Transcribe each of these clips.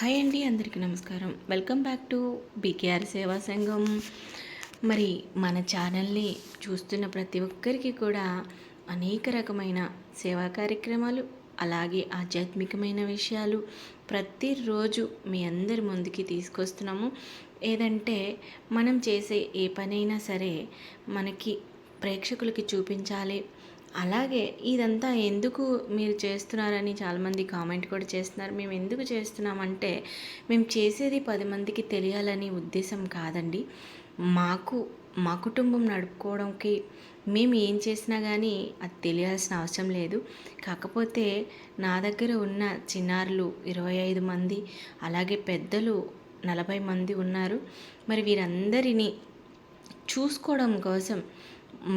Hi అండి, అందరికీ నమస్కారం. వెల్కమ్ బ్యాక్ టు బీకేఆర్ సేవా సంఘం. మరి మన ఛానల్ని చూస్తున్న ప్రతి ఒక్కరికి కూడా అనేక రకమైన సేవా కార్యక్రమాలు, అలాగే ఆధ్యాత్మికమైన విషయాలు ప్రతిరోజు మీ అందరి ముందుకి తీసుకొస్తున్నాము. ఏదంటే మనం చేసే ఏ పనైనా సరే మనకి ప్రేక్షకులకి చూపించాలి. అలాగే ఇదంతా ఎందుకు మీరు చేస్తున్నారని చాలామంది కామెంట్ కూడా చేస్తున్నారు. మేము ఎందుకు చేస్తున్నామంటే మేము చేసేది 10 మందికి తెలియాలని ఉద్దేశం కాదండి. మా కుటుంబం నడుపుకోవడానికి మేము ఏం చేసినా కానీ అది తెలియాల్సిన అవసరం లేదు. కాకపోతే నా దగ్గర ఉన్న చిన్నారులు 25 మంది, అలాగే పెద్దలు 40 మంది ఉన్నారు. మరి వీరందరినీ చూసుకోవడం కోసం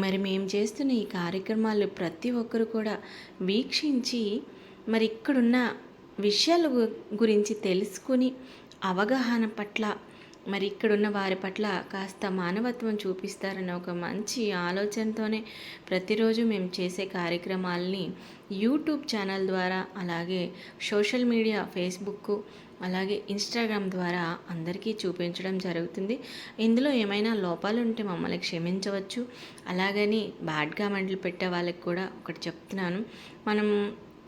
మరి మేము చేస్తున్న ఈ కార్యక్రమాలు ప్రతి ఒక్కరు కూడా వీక్షించి మరి ఇక్కడున్న విషయాల గురించి తెలుసుకుని అవగాహన పట్ల మరి ఇక్కడున్న వారి పట్ల కాస్త మానవత్వం చూపిస్తారన్న ఒక మంచి ఆలోచనతోనే ప్రతిరోజు మేము చేసే కార్యక్రమాలని యూట్యూబ్ ఛానల్ ద్వారా, అలాగే సోషల్ మీడియా ఫేస్బుక్, అలాగే ఇన్స్టాగ్రామ్ ద్వారా అందరికీ చూపించడం జరుగుతుంది. ఇందులో ఏమైనా లోపాలు ఉంటే మమ్మల్ని క్షమించవచ్చు. అలాగని బ్యాడ్ కామెంట్లు పెట్టే వాళ్ళకి కూడా ఒకటి చెప్తున్నాను, మనం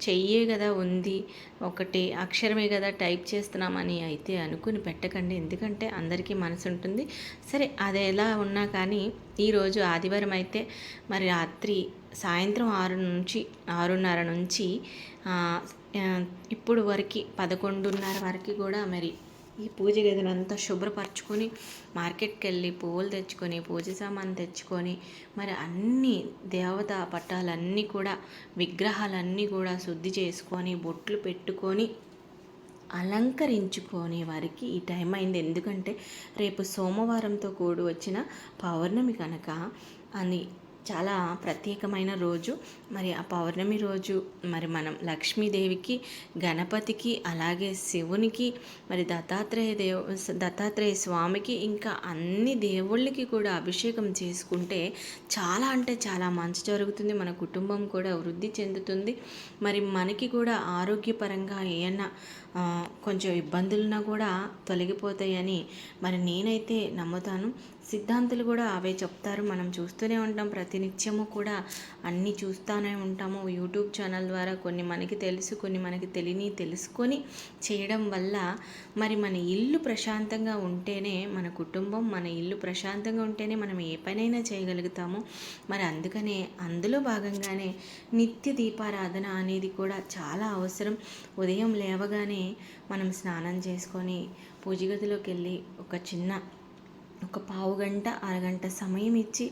చెయ్యే కదా ఉంది, ఒకటి అక్షరమే కదా టైప్ చేస్తున్నామని అయితే అనుకుని పెట్టకండి. ఎందుకంటే అందరికీ మనసు ఉంటుంది. సరే, అది ఎలా ఉన్నా కానీ ఈరోజు ఆదివారం అయితే మరి సాయంత్రం 6 నుంచి 6:30 నుంచి ఇప్పుడు వరకు 11:30 వరకు కూడా మరి ఈ పూజ గదినంతా శుభ్రపరచుకొని మార్కెట్కి వెళ్ళి పువ్వులు తెచ్చుకొని, పూజ సామాన్ తెచ్చుకొని, మరి అన్ని దేవతా పట్టాలన్నీ కూడా, విగ్రహాలన్నీ కూడా శుద్ధి చేసుకొని, బొట్లు పెట్టుకొని అలంకరించుకునే వారికి ఈ టైం అయింది. ఎందుకంటే రేపు సోమవారంతో కూడి వచ్చిన పౌర్ణమి కనుక అని చాలా ప్రత్యేకమైన రోజు. మరి ఆ పౌర్ణమి రోజు మరి మనం లక్ష్మీదేవికి, గణపతికి, అలాగే శివునికి, మరి దత్తాత్రేయ స్వామికి, ఇంకా అన్ని దేవుళ్ళకి కూడా అభిషేకం చేసుకుంటే చాలా అంటే చాలా మంచి జరుగుతుంది. మన కుటుంబం కూడా వృద్ధి చెందుతుంది. మరి మనకి కూడా ఆరోగ్యపరంగా ఏమన్నా కొంచెం ఇబ్బందులున్నా కూడా తొలగిపోతాయని మరి నేనైతే నమ్ముతాను. సిద్ధాంతులు కూడా అవే చెప్తారు. మనం చూస్తూనే ఉంటాం, ప్రతినిత్యము కూడా అన్నీ చూస్తూనే ఉంటాము. యూట్యూబ్ ఛానల్ ద్వారా కొన్ని మనకి తెలుసు, కొన్ని మనకి తెలియని తెలుసుకొని చేయడం వల్ల మరి మన ఇల్లు ప్రశాంతంగా ఉంటేనే, మన కుటుంబం, మన ఇల్లు ప్రశాంతంగా ఉంటేనే మనం ఏ పనైనా చేయగలుగుతాము. మరి అందుకనే అందులో భాగంగానే నిత్య దీపారాధన అనేది కూడా చాలా అవసరం. ఉదయం లేవగానే మనం స్నానం చేసుకొని పూజ గదిలోకి వెళ్ళి ఒక పావు గంట, అరగంట సమయం ఇచ్చి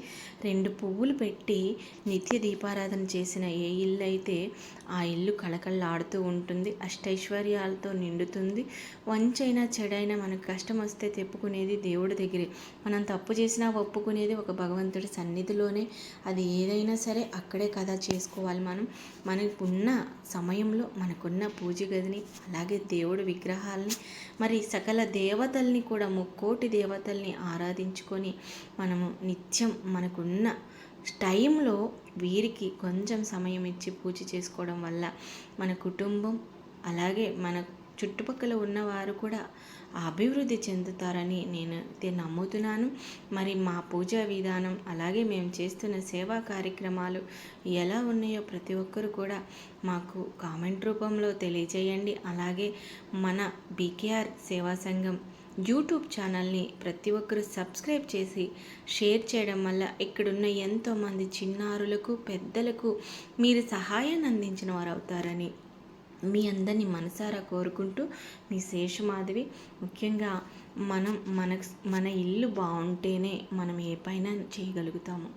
2 పువ్వులు పెట్టి నిత్య దీపారాధన చేసిన ఏ ఇల్లు అయితే ఆ ఇల్లు కళకళలాడుతూ ఉంటుంది, అష్టైశ్వర్యాలతో నిండుతుంది. వంచైనా చెడైనా మనకు కష్టం వస్తే తెప్పుకునేది దేవుడి దగ్గరే. మనం తప్పు చేసినా ఒప్పుకునేది ఒక భగవంతుడి సన్నిధిలోనే. అది ఏదైనా సరే అక్కడే కదా చేసుకోవాలి. మనకున్న సమయంలో మనకున్న పూజ గదిని, అలాగే దేవుడి విగ్రహాలని, మరి సకల దేవతల్ని కూడా, ముక్కోటి దేవతల్ని ఆరాధించుకొని మనము నిత్యం మనకున్న టైంలో వీరికి కొంచెం సమయం ఇచ్చి పూజ చేసుకోవడం వల్ల మన కుటుంబం, అలాగే మన చుట్టుపక్కల ఉన్నవారు కూడా అభివృద్ధి చెందుతారని నేను నమ్ముతున్నాను. మరి మా పూజా విధానం, అలాగే మేము చేస్తున్న సేవా కార్యక్రమాలు ఎలా ఉన్నాయో ప్రతి ఒక్కరు కూడా మాకు కామెంట్ రూపంలో తెలియజేయండి. అలాగే మన బీకేఆర్ సేవా సంఘం యూట్యూబ్ ఛానల్ని ప్రతి ఒక్కరూ సబ్స్క్రైబ్ చేసి షేర్ చేయడం వల్ల ఇక్కడున్న ఎంతోమంది చిన్నారులకు, పెద్దలకు మీరు సహాయాన్ని అందించిన వారు అవుతారని మీ అందరినీ మనసారా కోరుకుంటూ మీ శేషమాధవి. ముఖ్యంగా మన ఇల్లు బాగుంటేనే మనం ఏ పైన చేయగలుగుతాము.